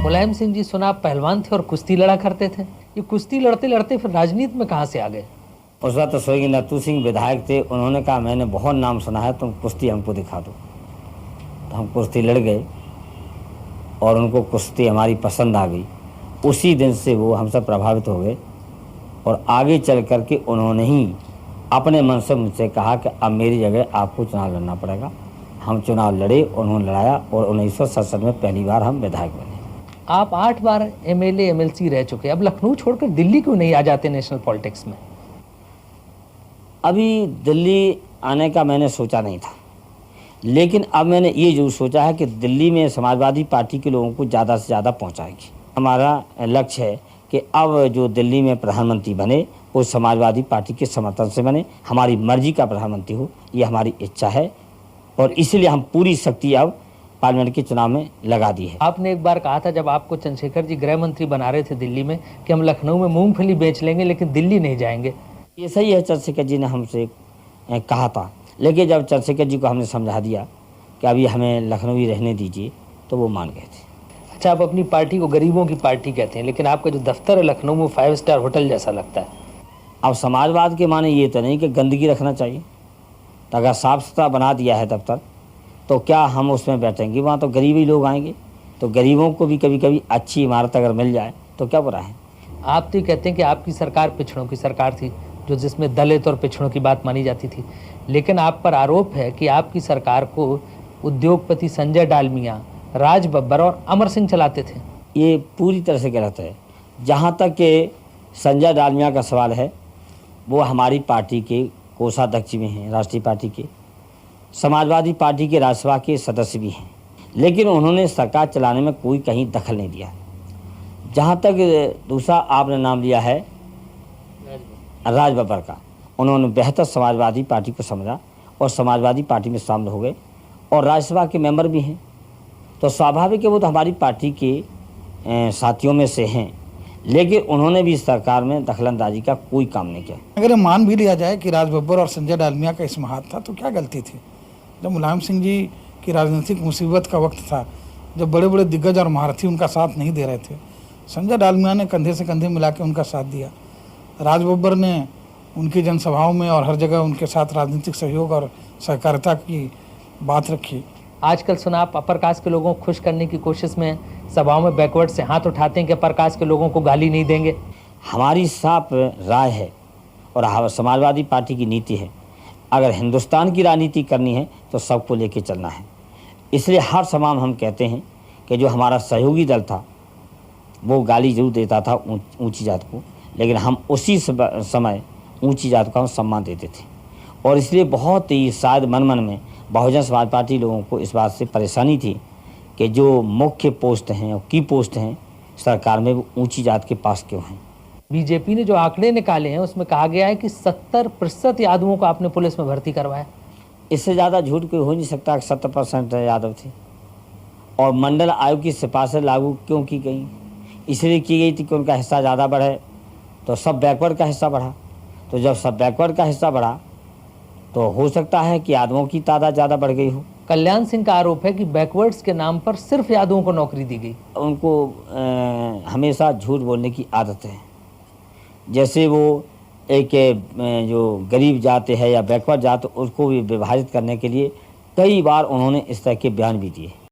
मुलायम सिंह जी, सुना आप पहलवान थे और कुश्ती लड़ा करते थे। ये कुश्ती लड़ते लड़ते फिर राजनीति में कहाँ से आ गए? उस वक्त तो स्वर्गीय नथू सिंह विधायक थे। उन्होंने कहा मैंने बहुत नाम सुना है, तुम कुश्ती हमको दिखा दो। तो हम कुश्ती लड़ गए और उनको कुश्ती हमारी पसंद आ गई। उसी दिन से वो हमसे प्रभावित हो गए और आगे चल कर के उन्होंने ही अपने मन से मुझसे कहा कि अब मेरी जगह आपको चुनाव लड़ना पड़ेगा। हम चुनाव लड़े, उन्होंने लड़ाया और 1967 में पहली बार हम विधायक बने। आप 8 बार एमएलए एमएलसी रह चुके, अब लखनऊ छोड़कर दिल्ली क्यों नहीं आ जाते नेशनल पॉलिटिक्स में? अभी दिल्ली आने का मैंने सोचा नहीं था, लेकिन अब मैंने ये जरूर सोचा है कि दिल्ली में समाजवादी पार्टी के लोगों को ज़्यादा से ज़्यादा पहुंचाएगी। हमारा लक्ष्य है कि अब जो दिल्ली में प्रधानमंत्री बने वो समाजवादी पार्टी के समर्थन से बने, हमारी मर्जी का प्रधानमंत्री हो, ये हमारी इच्छा है और इसलिए हम पूरी शक्ति अब पार्लियामेंट के चुनाव में लगा दी है। आपने एक बार कहा था जब आपको चंद्रशेखर जी गृह मंत्री बना रहे थे दिल्ली में कि हम लखनऊ में मूंगफली बेच लेंगे लेकिन दिल्ली नहीं जाएंगे। ये सही है, चंद्रशेखर जी ने हमसे कहा था, लेकिन जब चंद्रशेखर जी को हमने समझा दिया कि अभी हमें लखनऊ ही रहने दीजिए तो वो मान गए थे। अच्छा, आप अपनी पार्टी को गरीबों की पार्टी कहते हैं, लेकिन आपका जो दफ्तर है लखनऊ में 5 स्टार होटल जैसा लगता है। अब समाजवाद के माने ये तो नहीं कि गंदगी रखना चाहिए, तो अगर साफ़ सुथरा बना दिया है दफ्तर तो क्या हम उसमें बैठेंगे? वहाँ तो गरीब ही लोग आएंगे, तो गरीबों को भी कभी कभी अच्छी इमारत अगर मिल जाए तो क्या बुरा है। आप तो कहते हैं कि आपकी सरकार पिछड़ों की सरकार थी, जो जिसमें दलित और पिछड़ों की बात मानी जाती थी, लेकिन आप पर आरोप है कि आपकी सरकार को उद्योगपति संजय डालमिया, राज बब्बर और अमर सिंह चलाते थे। ये पूरी तरह से गलत है। जहाँ तक कि संजय डालमिया का सवाल है, वो हमारी पार्टी के कोषाध्यक्ष भी हैं, राष्ट्रीय पार्टी के, समाजवादी पार्टी के राज्यसभा के सदस्य भी हैं, लेकिन उन्होंने सरकार चलाने में कोई कहीं दखल नहीं दिया। जहाँ तक दूसरा आपने नाम लिया है राज बब्बर का, उन्होंने बेहतर समाजवादी पार्टी को समझा और समाजवादी पार्टी में शामिल हो गए और राज्यसभा के मेंबर भी हैं, तो स्वाभाविक है वो तो हमारी पार्टी के साथियों में से हैं, लेकिन उन्होंने भी सरकार में दखलंदाजी का कोई काम नहीं किया। अगर मान भी लिया जाए कि राज बब्बर और संजय डालमिया का इसमें हाथ था, तो क्या गलती थी? जब मुलायम सिंह जी की राजनीतिक मुसीबत का वक्त था, जब बड़े बड़े दिग्गज और महारथी उनका साथ नहीं दे रहे थे, संजय डालमिया ने कंधे से कंधे मिला के उनका साथ दिया। राज बब्बर ने उनकी जनसभाओं में और हर जगह उनके साथ राजनीतिक सहयोग और सहकारिता की बात रखी। आजकल सुना आप अपर कास्ट के लोगों को खुश करने की कोशिश में सभाओं में बैकवर्ड से हाथ उठाते हैं कि अपर कास्ट के लोगों को गाली नहीं देंगे। हमारी साफ राय है और समाजवादी पार्टी की नीति है, अगर हिंदुस्तान की राजनीति करनी है तो सबको लेके चलना है। इसलिए हर सभा में हम कहते हैं कि जो हमारा सहयोगी दल था वो गाली जरूर देता था ऊंची जात को, लेकिन हम उसी समय ऊंची जात का सम्मान देते थे और इसलिए बहुत ही शायद मन मन में बहुजन समाज पार्टी लोगों को इस बात से परेशानी थी कि जो मुख्य पोस्ट हैं और की पोस्ट हैं सरकार में वो ऊंची जात के पास क्यों हैं। बीजेपी ने जो आंकड़े निकाले हैं उसमें कहा गया है कि 70% यादवों को आपने पुलिस में भर्ती करवाया। इससे ज़्यादा झूठ कोई हो नहीं सकता कि 70% यादव थे। और मंडल आयोग की सिफारिशें लागू क्यों की गई? इसलिए की गई थी कि उनका हिस्सा ज़्यादा बढ़े, तो सब बैकवर्ड का हिस्सा बढ़ा। तो जब सब बैकवर्ड का हिस्सा बढ़ा तो हो सकता है कि यादवों की तादाद ज़्यादा बढ़ गई हो। कल्याण सिंह का आरोप है कि बैकवर्ड्स के नाम पर सिर्फ यादवों को नौकरी दी गई। उनको हमेशा झूठ बोलने की आदत है। जैसे वो एक जो गरीब जाते हैं या बैकवर्ड जाते उसको भी विभाजित करने के लिए कई बार उन्होंने इस तरह के बयान भी दिए।